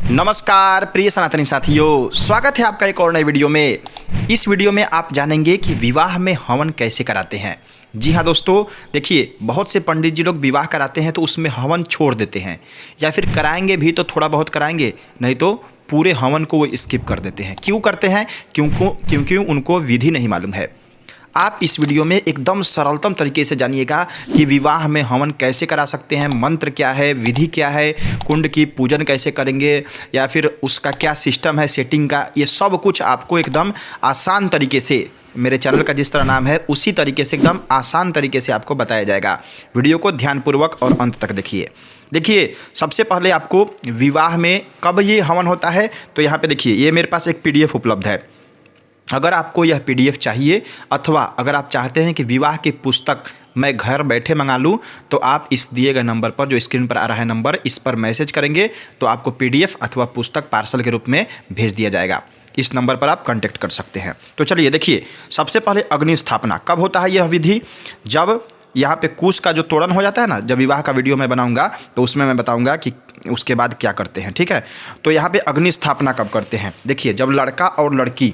नमस्कार प्रिय सनातनी साथियों, स्वागत है आपका एक और नई वीडियो में। इस वीडियो में आप जानेंगे कि विवाह में हवन कैसे कराते हैं। जी हाँ दोस्तों, देखिए बहुत से पंडित जी लोग विवाह कराते हैं तो उसमें हवन छोड़ देते हैं, या फिर कराएंगे भी तो थोड़ा बहुत कराएंगे, नहीं तो पूरे हवन को वो स्किप कर देते हैं। क्यों करते हैं? क्योंकि उनको विधि नहीं मालूम है। आप इस वीडियो में एकदम सरलतम तरीके से जानिएगा कि विवाह में हवन कैसे करा सकते हैं, मंत्र क्या है, विधि क्या है, कुंड की पूजन कैसे करेंगे, या फिर उसका क्या सिस्टम है सेटिंग का। ये सब कुछ आपको एकदम आसान तरीके से, मेरे चैनल का जिस तरह नाम है उसी तरीके से एकदम आसान तरीके से आपको बताया जाएगा। वीडियो को ध्यानपूर्वक और अंत तक देखिए। देखिए सबसे पहले आपको विवाह में कब ये हवन होता है, तो यहाँ पे देखिए ये मेरे पास एक PDF उपलब्ध है। अगर आपको यह PDF चाहिए अथवा अगर आप चाहते हैं कि विवाह की पुस्तक मैं घर बैठे मंगा लूँ, तो आप इस दिए गए नंबर पर, जो स्क्रीन पर आ रहा है नंबर, इस पर मैसेज करेंगे तो आपको PDF अथवा पुस्तक पार्सल के रूप में भेज दिया जाएगा। इस नंबर पर आप कांटेक्ट कर सकते हैं। तो चलिए देखिए, सबसे पहले अग्नि स्थापना कब होता है। यह विधि जब यहाँ पे कुश का जो तोड़न हो जाता है ना, जब विवाह का वीडियो मैं बनाऊंगा तो उसमें मैं बताऊंगा कि उसके बाद क्या करते हैं, ठीक है। तो यहाँ पे अग्नि स्थापना कब करते हैं, देखिए जब लड़का और लड़की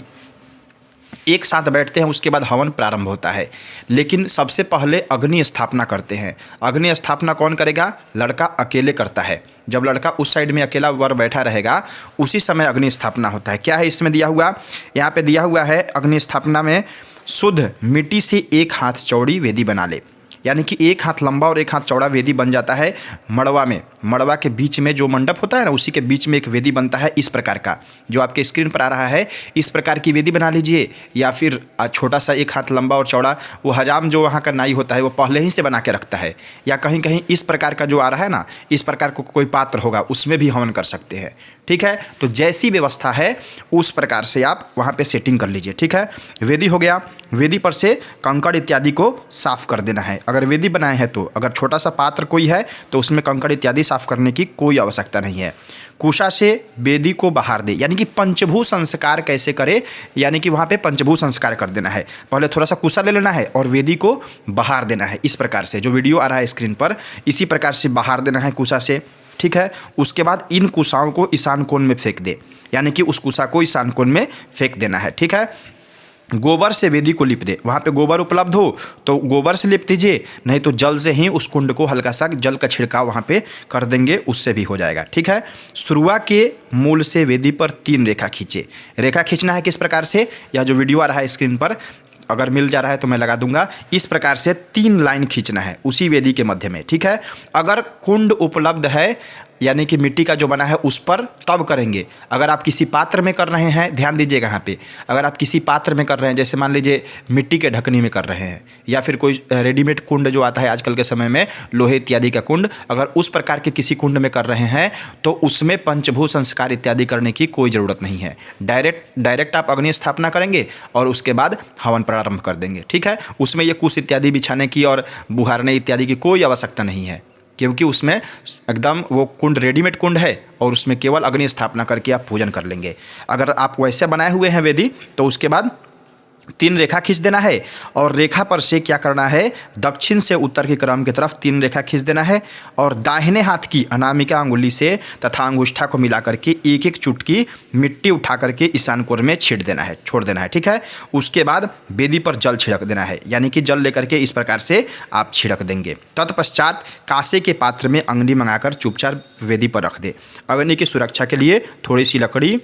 एक साथ बैठते हैं उसके बाद हवन प्रारंभ होता है। लेकिन सबसे पहले अग्नि स्थापना करते हैं। अग्नि स्थापना कौन करेगा? लड़का अकेले करता है। जब लड़का उस साइड में अकेला वर बैठा रहेगा उसी समय अग्नि स्थापना होता है। क्या है इसमें दिया हुआ? यहाँ पे दिया हुआ है अग्नि स्थापना में, शुद्ध मिट्टी से 1 हाथ चौड़ी वेदी बना ले। यानी कि 1 हाथ लंबा और 1 हाथ चौड़ा वेदी बन जाता है मड़वा में। मड़वा के बीच में जो मंडप होता है ना, उसी के बीच में एक वेदी बनता है इस प्रकार का, जो आपके स्क्रीन पर आ रहा है। इस प्रकार की वेदी बना लीजिए, या फिर छोटा सा 1 हाथ लंबा और चौड़ा, वो हजाम जो वहाँ का नाई होता है वो पहले ही से बना के रखता है। या कहीं कहीं इस प्रकार का जो आ रहा है ना, इस प्रकार को कोई पात्र होगा उसमें भी हवन कर सकते हैं, ठीक है। तो जैसी व्यवस्था है उस प्रकार से आप वहाँ पे सेटिंग कर लीजिए, ठीक है। वेदी हो गया, वेदी पर से कंकड़ इत्यादि को साफ कर देना है। अगर वेदी बनाए हैं तो, अगर छोटा सा पात्र कोई है तो उसमें कंकड़ इत्यादि साफ करने की कोई आवश्यकता नहीं है। कुशा से वेदी को बाहर दे, यानी कि पंचभूत संस्कार कैसे करे, यानी कि वहाँ पे पंचभूत संस्कार कर देना है। पहले थोड़ा सा कुशा ले लेना है और वेदी को बाहर देना है इस प्रकार से, जो वीडियो आ रहा है स्क्रीन पर इसी प्रकार से बाहर देना है कुशा से, ठीक है। उसके बाद इन कुशाओं को ईशान कोण में फेंक दे, यानी कि उस कुशा को ईशान कोण में फेंक देना है, ठीक है। गोबर से वेदी को लिप दे। वहाँ पे गोबर उपलब्ध हो तो गोबर से लिप दीजिए, नहीं तो जल से ही उस कुंड को हल्का सा जल का छिड़काव वहाँ पे कर देंगे, उससे भी हो जाएगा, ठीक है। शुरुआ के मूल से वेदी पर 3 रेखा खींचे। रेखा खींचना है किस प्रकार से, या जो वीडियो आ रहा है स्क्रीन पर अगर मिल जा रहा है तो मैं लगा दूंगा। इस प्रकार से 3 लाइन खींचना है उसी वेदी के मध्य में, ठीक है। अगर कुंड उपलब्ध है, यानी कि मिट्टी का जो बना है उस पर, तब करेंगे। अगर आप किसी पात्र में कर रहे हैं, ध्यान दीजिएगा यहाँ पे, अगर आप किसी पात्र में कर रहे हैं, जैसे मान लीजिए मिट्टी के ढकनी में कर रहे हैं, या फिर कोई रेडीमेड कुंड जो आता है आजकल के समय में, लोहे इत्यादि का कुंड, अगर उस प्रकार के किसी कुंड में कर रहे हैं तो उसमें पंचभूत संस्कार इत्यादि करने की कोई ज़रूरत नहीं है। डायरेक्ट आप अग्नि स्थापना करेंगे और उसके बाद हवन प्रारंभ कर देंगे, ठीक है। उसमें ये कुश इत्यादि बिछाने की और बुहारने इत्यादि की कोई आवश्यकता नहीं है, क्योंकि उसमें एकदम वो कुंड रेडीमेड कुंड है और उसमें केवल अग्नि स्थापना करके आप पूजन कर लेंगे। अगर आप वैसे बनाए हुए हैं वेदी तो उसके बाद 3 रेखा खींच देना है, और रेखा पर से क्या करना है, दक्षिण से उत्तर के क्रम की तरफ 3 रेखा खींच देना है, और दाहिने हाथ की अनामिका अंगुली से तथा अंगूठा को मिला करके 1-1 चुटकी मिट्टी उठा करके ईशान कोण में छोड़ देना है, ठीक है। उसके बाद वेदी पर जल छिड़क देना है, यानी कि जल लेकर के इस प्रकार से आप छिड़क देंगे। तत्पश्चात कांसे के पात्र में अग्नि मंगाकर चुपचाप वेदी पर रख दे। अग्नि की सुरक्षा के लिए थोड़ी सी लकड़ी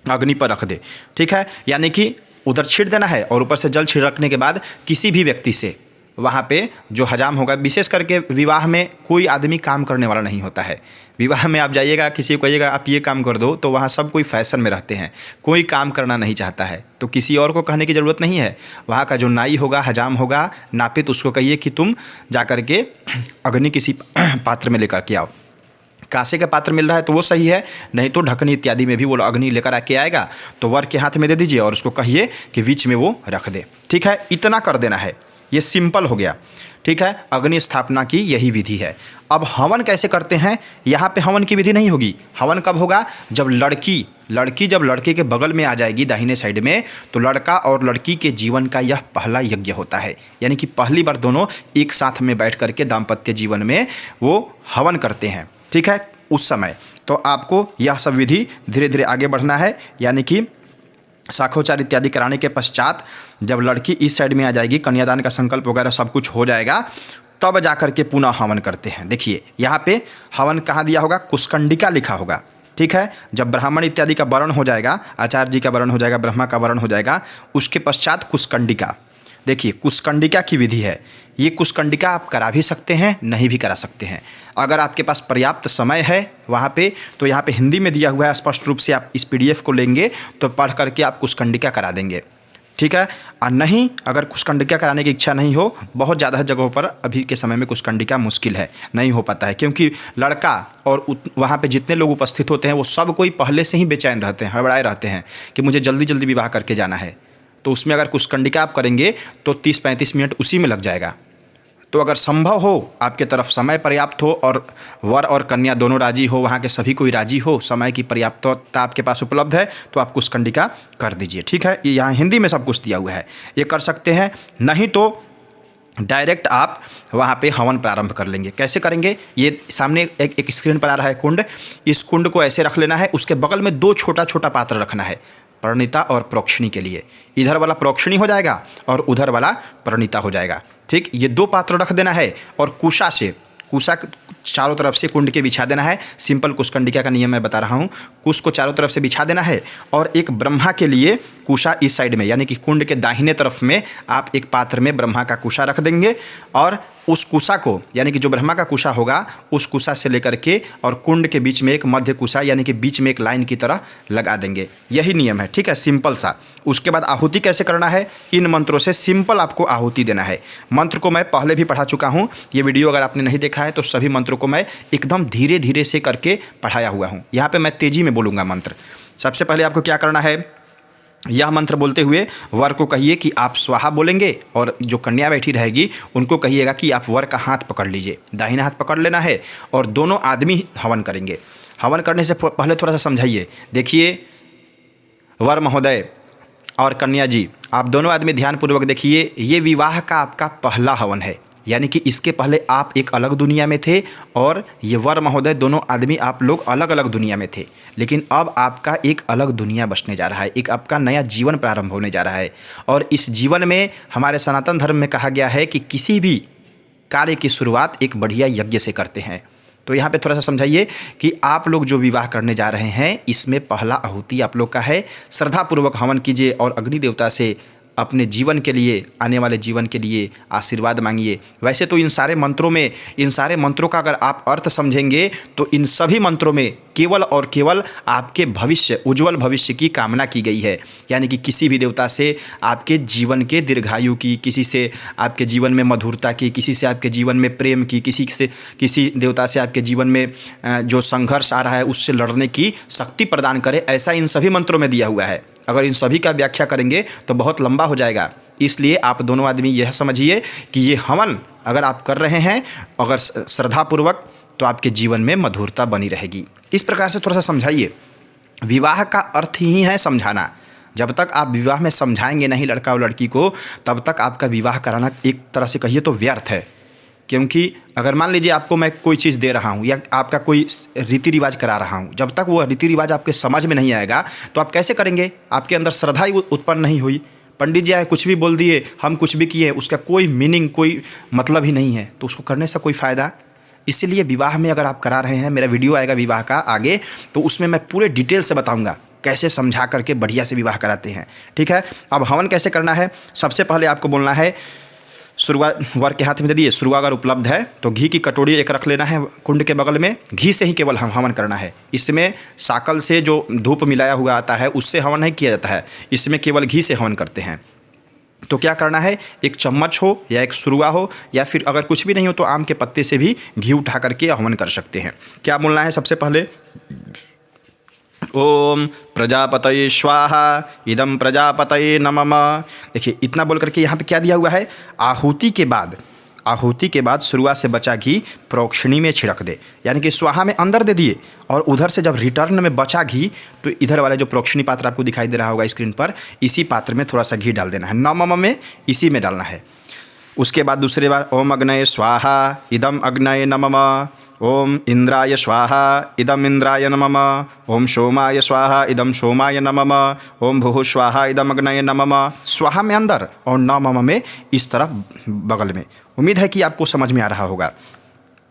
अग्नि पर रख दे, ठीक है। यानी कि उधर छीट देना है, और ऊपर से जल छिड़कने के बाद किसी भी व्यक्ति से वहाँ पे जो हजाम होगा, विशेष करके विवाह में कोई आदमी काम करने वाला नहीं होता है। विवाह में आप जाइएगा, किसी को कहिएगा आप ये काम कर दो, तो वहाँ सब कोई फैशन में रहते हैं, कोई काम करना नहीं चाहता है, तो किसी और को कहने की ज़रूरत नहीं है। वहाँ का जो नाई होगा, हजाम होगा, नापित, उसको कहिए कि तुम जा कर के अग्नि किसी पात्र में लेकर के आओ। कांसे का पात्र मिल रहा है तो वो सही है, नहीं तो ढकनी इत्यादि में भी वो अग्नि लेकर आके आएगा, तो वर के हाथ में दे दीजिए और उसको कहिए कि बीच में वो रख दे, ठीक है। इतना कर देना है, ये सिंपल हो गया, ठीक है। अग्नि स्थापना की यही विधि है। अब हवन कैसे करते हैं, यहाँ पे हवन की विधि नहीं होगी। हवन कब होगा? जब लड़की जब लड़के के बगल में आ जाएगी दाहिने साइड में, तो लड़का और लड़की के जीवन का यह पहला यज्ञ होता है, यानी कि पहली बार दोनों एक साथ में बैठ करके दाम्पत्य जीवन में वो हवन करते हैं, ठीक है। उस समय तो आपको यह सब विधि धीरे धीरे आगे बढ़ना है, यानी कि साखोचार इत्यादि कराने के पश्चात जब लड़की इस साइड में आ जाएगी, कन्यादान का संकल्प वगैरह सब कुछ हो जाएगा, तब जाकर के पुनः हवन करते हैं। देखिए यहाँ पे हवन कहाँ दिया होगा, कुशकंडिका लिखा होगा, ठीक है। जब ब्राह्मण इत्यादि का वर्ण हो जाएगा, आचार्य जी का वर्ण हो जाएगा, ब्रह्मा का वर्ण हो जाएगा, उसके पश्चात कुशकंडिका। देखिए कुशकंडिका की विधि है, ये कुशकंडिका आप करा भी सकते हैं, नहीं भी करा सकते हैं। अगर आपके पास पर्याप्त समय है वहाँ पे, तो यहाँ पे हिंदी में दिया हुआ है स्पष्ट रूप से, आप इस PDF को लेंगे तो पढ़ करके आप कुशकंडिका करा देंगे, ठीक है। और नहीं, अगर कुशकंडिका कराने की इच्छा नहीं हो, बहुत ज़्यादा जगहों पर अभी के समय में कुशकंडिका मुश्किल है, नहीं हो पाता है, क्योंकि लड़का और वहाँ पे जितने लोग उपस्थित होते हैं वो सब कोई पहले से ही बेचैन रहते हैं, हड़बड़ाए रहते हैं कि मुझे जल्दी जल्दी विवाह करके जाना है। तो उसमें अगर कुशकंडिका आप करेंगे तो 30-35 मिनट उसी में लग जाएगा। तो अगर संभव हो, आपके तरफ समय पर्याप्त हो और वर और कन्या दोनों राजी हो, वहाँ के सभी कोई राजी हो, समय की पर्याप्तता आपके पास उपलब्ध है, तो आप कुशकंडिका कर दीजिए, ठीक है। ये यहाँ हिंदी में सब कुछ दिया हुआ है, ये कर सकते हैं। नहीं तो डायरेक्ट आप वहाँ पे हवन प्रारंभ कर लेंगे। कैसे करेंगे, ये सामने एक स्क्रीन पर आ रहा है कुंड, इस कुंड को ऐसे रख लेना है, उसके बगल में 2 छोटा छोटा पात्र रखना है, प्रणीता और प्रोक्षणी के लिए। इधर वाला प्रोक्षणी हो जाएगा और उधर वाला प्रणीता हो जाएगा, ठीक। ये 2 पात्र रख देना है और कुशा चारों तरफ से कुंड के बिछा देना है। सिंपल कुशकंडिका का नियम मैं बता रहा हूँ। कुश को चारों तरफ से बिछा देना है और एक ब्रह्मा के लिए कुशा इस साइड में, यानी कि कुंड के दाहिने तरफ में आप एक पात्र में ब्रह्मा का कुशा रख देंगे और उस कुशा को, यानी कि जो ब्रह्मा का कुशा होगा, उस कुशा से लेकर के और कुंड के बीच में एक मध्य कुशा, यानी कि बीच में एक लाइन की तरह लगा देंगे। यही नियम है, ठीक है, सिंपल सा। उसके बाद आहुति कैसे करना है, इन मंत्रों से सिंपल आपको आहुति देना है। मंत्र को मैं पहले भी पढ़ा चुका हूँ, ये वीडियो अगर आपने नहीं देखा है तो सभी मंत्रों को मैं एकदम धीरे धीरे से करके पढ़ाया हुआ हूँ। यहाँ पे मैं तेजी में बोलूँगा मंत्र। सबसे पहले आपको क्या करना है, यह मंत्र बोलते हुए वर को कहिए कि आप स्वाहा बोलेंगे और जो कन्या बैठी रहेगी उनको कहिएगा कि आप वर का हाथ पकड़ लीजिए, दाहिना हाथ पकड़ लेना है और दोनों आदमी हवन करेंगे। हवन करने से पहले थोड़ा सा समझाइए। देखिए वर महोदय और कन्या जी, आप दोनों आदमी ध्यानपूर्वक देखिए, ये विवाह का आपका पहला हवन है, यानी कि इसके पहले आप एक अलग दुनिया में थे और ये वर महोदय दोनों आदमी आप लोग अलग अलग दुनिया में थे, लेकिन अब आपका एक अलग दुनिया बसने जा रहा है, एक आपका नया जीवन प्रारंभ होने जा रहा है। और इस जीवन में हमारे सनातन धर्म में कहा गया है कि किसी भी कार्य की शुरुआत एक बढ़िया यज्ञ से करते हैं। तो यहाँ पे थोड़ा सा समझाइए कि आप लोग जो विवाह करने जा रहे हैं इसमें पहला आहुति आप लोग का है। श्रद्धापूर्वक हवन कीजिए और अग्नि देवता से अपने जीवन के लिए, आने वाले जीवन के लिए आशीर्वाद मांगिए। वैसे तो इन सारे मंत्रों का अगर आप अर्थ समझेंगे तो इन सभी मंत्रों में केवल और केवल आपके भविष्य, उज्जवल भविष्य की कामना की गई है। यानी कि किसी भी देवता से आपके जीवन के दीर्घायु की, किसी से आपके जीवन में मधुरता की, किसी से आपके जीवन में प्रेम की, किसी देवता से आपके जीवन में जो संघर्ष आ रहा है उससे लड़ने की शक्ति प्रदान करे, ऐसा इन सभी मंत्रों में दिया हुआ है। अगर इन सभी का व्याख्या करेंगे तो बहुत लंबा हो जाएगा, इसलिए आप दोनों आदमी यह समझिए कि ये हवन अगर आप कर रहे हैं अगर श्रद्धापूर्वक, तो आपके जीवन में मधुरता बनी रहेगी। इस प्रकार से थोड़ा सा समझाइए। विवाह का अर्थ ही है समझाना। जब तक आप विवाह में समझाएंगे नहीं लड़का और लड़की को, तब तक आपका विवाह कराना एक तरह से कहिए तो व्यर्थ है। क्योंकि अगर मान लीजिए आपको मैं कोई चीज़ दे रहा हूँ या आपका कोई रीति रिवाज करा रहा हूँ, जब तक वो रीति रिवाज आपके समझ में नहीं आएगा तो आप कैसे करेंगे, आपके अंदर श्रद्धा ही उत्पन्न नहीं हुई। पंडित जी आए, कुछ भी बोल दिए, हम कुछ भी किए, उसका कोई मीनिंग, कोई मतलब ही नहीं है, तो उसको करने से कोई फ़ायदा। इसीलिए विवाह में अगर आप करा रहे हैं, मेरा वीडियो आएगा विवाह का आगे, तो उसमें मैं पूरे डिटेल से बताऊँगा कैसे समझा करके बढ़िया से विवाह कराते हैं, ठीक है। अब हवन कैसे करना है, सबसे पहले आपको बोलना है, सुरवा वर के हाथ में दे दिए, सुरवा अगर उपलब्ध है तो घी की कटोरी एक रख लेना है कुंड के बगल में, घी से ही केवल हवन करना है। इसमें साकल से जो धूप मिलाया हुआ आता है उससे हवन नहीं किया जाता है, इसमें केवल घी से हवन करते हैं। तो क्या करना है, एक चम्मच हो या एक सुरवा हो या फिर अगर कुछ भी नहीं हो तो आम के पत्ते से भी घी उठा करके हवन कर सकते हैं। क्या बोलना है, सबसे पहले ओम प्रजापतये स्वाहा इदम प्रजापतये नमः। देखिए इतना बोल करके यहाँ पे क्या दिया हुआ है, आहुति के बाद शुरुआत से बचा घी प्रोक्षणी में छिड़क दे, यानी कि स्वाहा में अंदर दे दिए और उधर से जब रिटर्न में बचा घी तो इधर वाले जो प्रोक्षणी पात्र आपको दिखाई दे रहा होगा स्क्रीन पर, इसी पात्र में थोड़ा सा घी डाल देना है। नमः में इसी में डालना है। उसके बाद दूसरी बार ओम अग्नये स्वाहा इदम अग्नये नमः, ओम इंद्राय स्वाहा इदम इंद्राय नमः, ओम सोमाय स्वाहा इदम सोमाय नमः, ओम भूः स्वाहा इदम अग्नये नमः। स्वाहा में अंदर और नमः में इस तरफ बगल में। उम्मीद है कि आपको समझ में आ रहा होगा।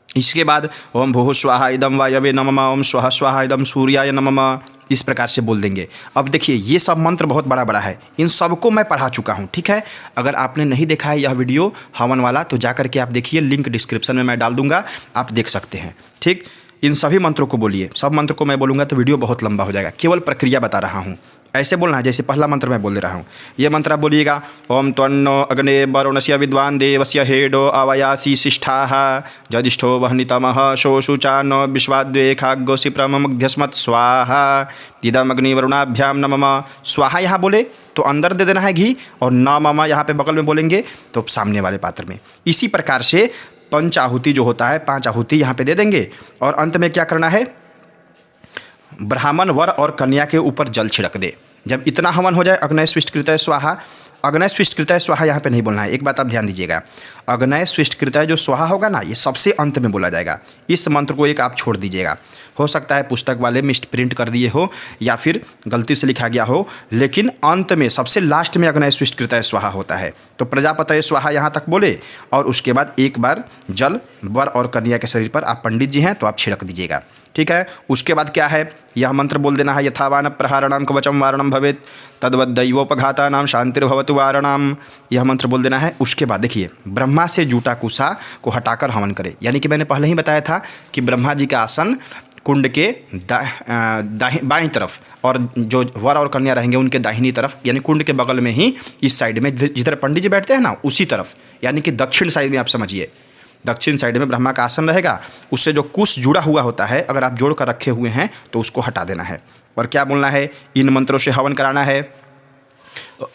इसके बाद ओम भूः स्वाहा इदम वायवे नमः, ओम स्वः स्वाहा इदम सूर्याय नमः, इस प्रकार से बोल देंगे। अब देखिए ये सब मंत्र बहुत बड़ा बड़ा है, इन सबको मैं पढ़ा चुका हूँ, ठीक है। अगर आपने नहीं देखा है यह वीडियो हवन वाला तो जा करके आप देखिए, लिंक डिस्क्रिप्शन में मैं डाल दूंगा, आप देख सकते हैं, ठीक। इन सभी मंत्रों को बोलिए, सब मंत्र को मैं बोलूँगा तो वीडियो बहुत लंबा हो जाएगा, केवल प्रक्रिया बता रहा हूँ। ऐसे बोलना है जैसे पहला मंत्र मैं बोल दे रहा हूँ। ये मंत्र आप बोलिएगा, ओम त्वन्नो अग्ने वरुणस्य विद्वान देवस्य हेडो अवयासी शिष्ठाः जजिष्ठो वह्नितमः शोषुचानो विश्वाद्वे खाग्गोसि प्रमग्ध्यस्मत् स्वाहा इदम अग्नि वरुणाभ्याम नमः। स्वाहा यहाँ बोले तो अंदर दे देना है घी, और नमः यहाँ पे बगल में बोलेंगे तो सामने वाले पात्र में। इसी प्रकार से पंच आहुति जो होता है, 5 आहुति यहाँ पे दे देंगे। और अंत में क्या करना है, ब्राह्मण वर और कन्या के ऊपर जल छिड़क दे। जब इतना हवन हो जाए, अग्नय स्विष्टकृतय स्वाहा, अग्नय स्विष्टकृतय स्वाहा यहाँ पे नहीं बोलना है। एक बात आप ध्यान दीजिएगा, अग्नय स्विष्टकृतय जो स्वाहा होगा ना, ये सबसे अंत में बोला जाएगा। इस मंत्र को एक आप छोड़ दीजिएगा। हो सकता है पुस्तक वाले मिस्ट प्रिंट कर दिए हो या फिर गलती से लिखा गया हो, लेकिन अंत में सबसे लास्ट में अग्नय स्विष्टकृतय स्वाहा होता है। तो प्रजापतये स्वाहा यहाँ तक बोले, और उसके बाद एक बार जल वर और कन्या के शरीर पर, आप पंडित जी हैं तो आप छिड़क दीजिएगा, ठीक है। उसके बाद क्या है, यह मंत्र बोल देना है, यथावान प्रहारणाम कवचम वारणम भवेत् तद्वद्दैवोपघातानाम शांतिर्भवतु वारणाम। यह मंत्र बोल देना है। उसके बाद देखिए, ब्रह्मा से जूटा कुसा को हटाकर हवन करें। यानी कि मैंने पहले ही बताया था कि ब्रह्मा जी का आसन कुंड के बाईं तरफ, और जो वर और कन्या रहेंगे उनके दाहिनी तरफ, यानी कुंड के बगल में ही इस साइड में जिधर पंडित जी बैठते हैं ना, उसी तरफ, यानी कि दक्षिण साइड में आप समझिए, दक्षिण साइड में ब्रह्मा का आसन रहेगा। उससे जो कुश जुड़ा हुआ होता है, अगर आप जोड़ कर रखे हुए हैं तो उसको हटा देना है। और क्या बोलना है, इन मंत्रों से हवन कराना है।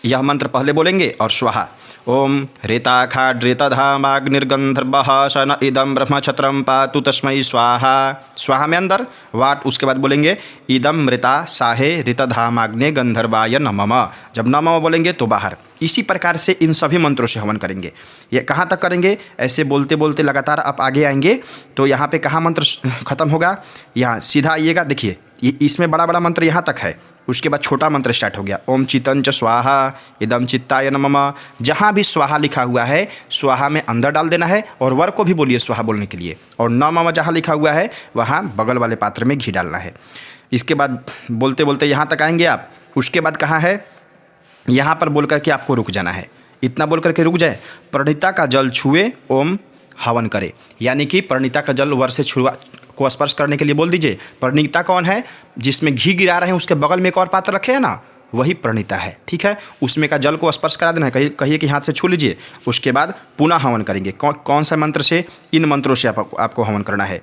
यह मंत्र पहले बोलेंगे और स्वाहा ओम रेताखाड्रेतधामाग्निर्गंधर्वः शन इदम ब्रह्मक्षत्रम पातु तस्मै स्वाहा। स्वाहा में अंदर वाट, उसके बाद बोलेंगे इदम मृता साहे ऋतधामाग्ने गंधर्वाय नमः। जब नमः बोलेंगे तो बाहर। इसी प्रकार से इन सभी मंत्रों से हवन करेंगे। ये कहाँ तक करेंगे, ऐसे बोलते बोलते लगातार आप आगे आएंगे तो यहाँ पे कहाँ मंत्र खत्म होगा, यहाँ सीधा आइएगा। देखिए इसमें बड़ा बड़ा मंत्र यहाँ तक है, उसके बाद छोटा मंत्र स्टार्ट हो गया। ओम चितंच स्वाहा इदम चित्ताय नमः। जहाँ भी स्वाहा लिखा हुआ है, स्वाहा में अंदर डाल देना है, और वर को भी बोलिए स्वाहा बोलने के लिए। और नमः जहाँ लिखा हुआ है वहाँ बगल वाले पात्र में घी डालना है। इसके बाद बोलते बोलते यहाँ तक आएंगे आप। उसके बाद कहाँ है, यहाँ पर बोल करके आपको रुक जाना है। इतना बोल करके रुक जाए, प्रणिता का जल छुए ओम हवन करे। यानी कि प्रणिता का जल वर से छुआ को स्पर्श करने के लिए बोल दीजिए। प्रणिता कौन है, जिसमें घी गिरा रहे हैं उसके बगल में एक और पात्र रखे हैं ना, वही प्रणिता है, ठीक है। उसमें का जल को स्पर्श करा देना है, कहिए कि हाथ से छू लीजिए। उसके बाद पुनः हवन करेंगे। कौन सा मंत्र से, इन मंत्रों से आपको हवन करना है।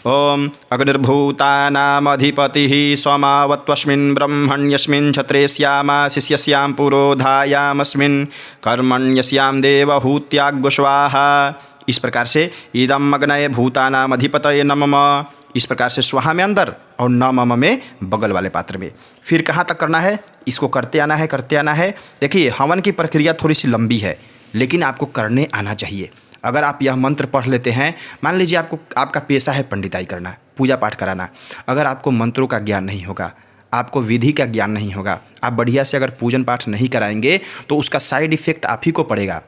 ओम अग्निर्भूतानामधिपतिः स्वमावत्वस्मिन् ब्रह्मण्यस्मिन् क्षत्रेस्यामा शिष्यस्यां पुरोधायामस्मिन् कर्मण्यस्यां देवहूत्याग् स्वाहा। इस प्रकार से इदम अग्नये भूतानाम अधिपतये नमः। इस प्रकार से स्वाहा में अंदर और नमः में बगल वाले पात्र में। फिर कहाँ तक करना है, इसको करते आना है, करते आना है। देखिए हवन की प्रक्रिया थोड़ी सी लंबी है, लेकिन आपको करने आना चाहिए। अगर आप यह मंत्र पढ़ लेते हैं, मान लीजिए आपका पेशा है पंडिताई करना, पूजा पाठ कराना, अगर आपको मंत्रों का ज्ञान नहीं होगा, आपको विधि का ज्ञान नहीं होगा, आप बढ़िया से अगर पूजन पाठ नहीं कराएंगे तो उसका साइड इफ़ेक्ट आप ही को पड़ेगा।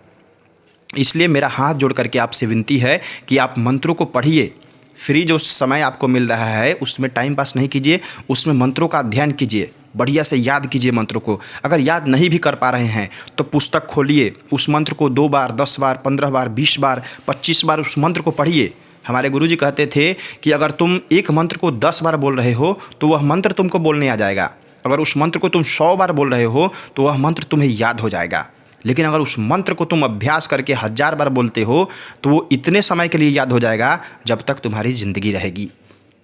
इसलिए मेरा हाथ जोड़ करके आपसे विनती है कि आप मंत्रों को पढ़िए। फ्री जो समय आपको मिल रहा है उसमें टाइम पास नहीं कीजिए, उसमें मंत्रों का अध्ययन कीजिए, बढ़िया से याद कीजिए मंत्रों को। अगर याद नहीं भी कर पा रहे हैं तो पुस्तक खोलिए, उस मंत्र को 2 बार, 10 बार, 15 बार, 20 बार, 25 बार उस मंत्र को पढ़िए। हमारे गुरुजी कहते थे कि अगर तुम एक मंत्र को 10 बार बोल रहे हो तो वह मंत्र तुमको बोलने आ जाएगा। अगर उस मंत्र को तुम 100 बार बोल रहे हो तो वह मंत्र तुम्हें याद हो जाएगा। लेकिन अगर उस मंत्र को तुम अभ्यास करके 1000 बार बोलते हो तो वो इतने समय के लिए याद हो जाएगा जब तक तुम्हारी ज़िंदगी रहेगी।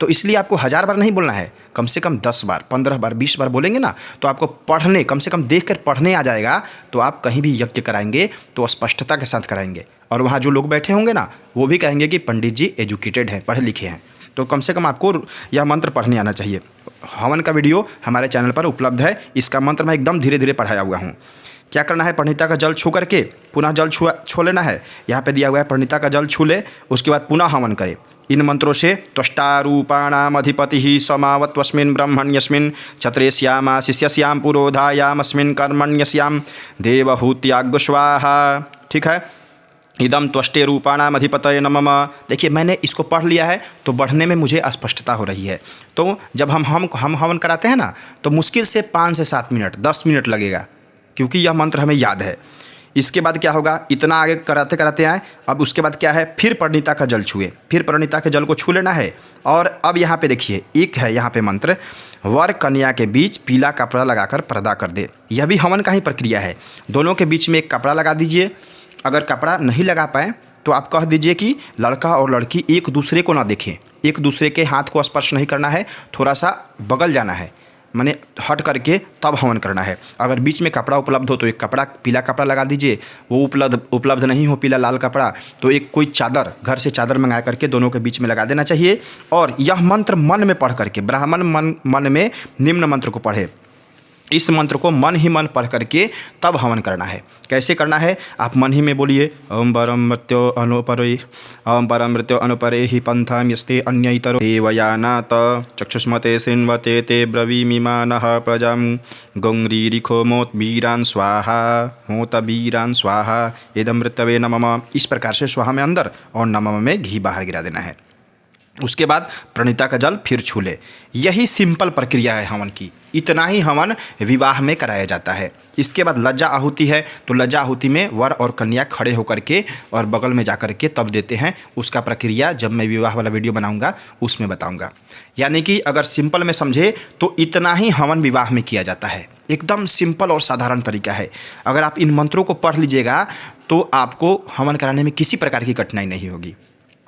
तो इसलिए आपको 1000 बार नहीं बोलना है, कम से कम 10 बार, 15 बार, 20 बार बोलेंगे ना तो आपको पढ़ने, कम से कम देखकर पढ़ने आ जाएगा। तो आप कहीं भी यज्ञ कराएंगे तो स्पष्टता के साथ कराएंगे, और वहाँ जो लोग बैठे होंगे ना वो भी कहेंगे कि पंडित जी एजुकेटेड हैं, पढ़े लिखे हैं। तो कम से कम आपको यह मंत्र पढ़ने आना चाहिए। हवन का वीडियो हमारे चैनल पर उपलब्ध है, इसका मंत्र मैं एकदम धीरे धीरे पढ़ाया हुआ हूँ। क्या करना है, परिणीता का जल छू करके पुनः जल छू लेना है। यहाँ पे दिया हुआ है परिणीता का जल छू ले, उसके बाद पुनः हवन करे इन मंत्रों से। त्वष्टारूपाणामधिपतिः समावत्वस्मिन् ब्रह्मण्यस्मिन् क्षत्रेस्याम शिष्यस्याम पुरोधायामस्मिन् कर्मण्यस्याम देवहूत्याग् स्वाहा। ठीक है, इदम त्वष्टे रूपाणाम अधिपतये नमः। देखिए मैंने इसको पढ़ लिया है तो बढ़ने में मुझे स्पष्टता हो रही है। तो जब हम हवन कराते हैं ना तो मुश्किल से 5 से 7 मिनट 10 मिनट लगेगा, क्योंकि यह मंत्र हमें याद है। इसके बाद क्या होगा, इतना आगे कराते कराते आए, अब उसके बाद क्या है, फिर परिणीता का जल छुए, फिर परिणीता के जल को छू लेना है। और अब यहाँ पे देखिए एक है यहाँ पे मंत्र, वर कन्या के बीच पीला कपड़ा लगाकर पर्दा कर दे। यह भी हवन का ही प्रक्रिया है। दोनों के बीच में एक कपड़ा लगा दीजिए। अगर कपड़ा नहीं लगा पाए तो आप कह दीजिए कि लड़का और लड़की एक दूसरे को ना देखें, एक दूसरे के हाथ को स्पर्श नहीं करना है, थोड़ा सा बगल जाना है, माने हट करके तब हवन करना है। अगर बीच में कपड़ा उपलब्ध हो तो एक कपड़ा, पीला कपड़ा लगा दीजिए। वो उपलब्ध नहीं हो पीला लाल कपड़ा तो एक कोई चादर, घर से चादर मंगा करके दोनों के बीच में लगा देना चाहिए। और यह मंत्र मन में पढ़ करके, ब्राह्मण मन में निम्न मंत्र को पढ़े। इस मंत्र को मन ही मन पढ़ करके तब हवन करना है। कैसे करना है, आप मन ही में बोलिए, ओम परम मृत्यो अनुपरे ही पंथाम यस्ते अन्यतरो देवयानात चक्षुष्मते सिन्वते ते ब्रवीमिमानः प्रजां गौरीरिखो मोत वीरान स्वाहा इदं मृतवे नमः। इस प्रकार से स्वाहा में अंदर और नमः में घी बाहर गिरा देना है। उसके बाद प्रणीता का जल फिर छू ले। यही सिंपल प्रक्रिया है हवन की। इतना ही हवन विवाह में कराया जाता है। इसके बाद लज्जा आहुति है, तो लज्जा आहुति में वर और कन्या खड़े होकर के और बगल में जाकर के तब देते हैं। उसका प्रक्रिया जब मैं विवाह वाला वीडियो बनाऊंगा उसमें बताऊंगा। यानी कि अगर सिंपल में समझे तो इतना ही हवन विवाह में किया जाता है। एकदम सिंपल और साधारण तरीका है। अगर आप इन मंत्रों को पढ़ लीजिएगा तो आपको हवन कराने में किसी प्रकार की कठिनाई नहीं होगी।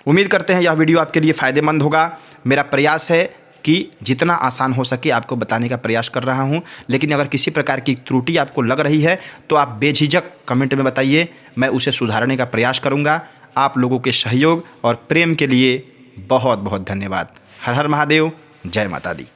उम्मीद करते हैं यह वीडियो आपके लिए फ़ायदेमंद होगा। मेरा प्रयास है कि जितना आसान हो सके आपको बताने का प्रयास कर रहा हूं। लेकिन अगर किसी प्रकार की त्रुटि आपको लग रही है तो आप बेझिझक कमेंट में बताइए, मैं उसे सुधारने का प्रयास करूंगा। आप लोगों के सहयोग और प्रेम के लिए बहुत बहुत धन्यवाद। हर हर महादेव, जय माता दी।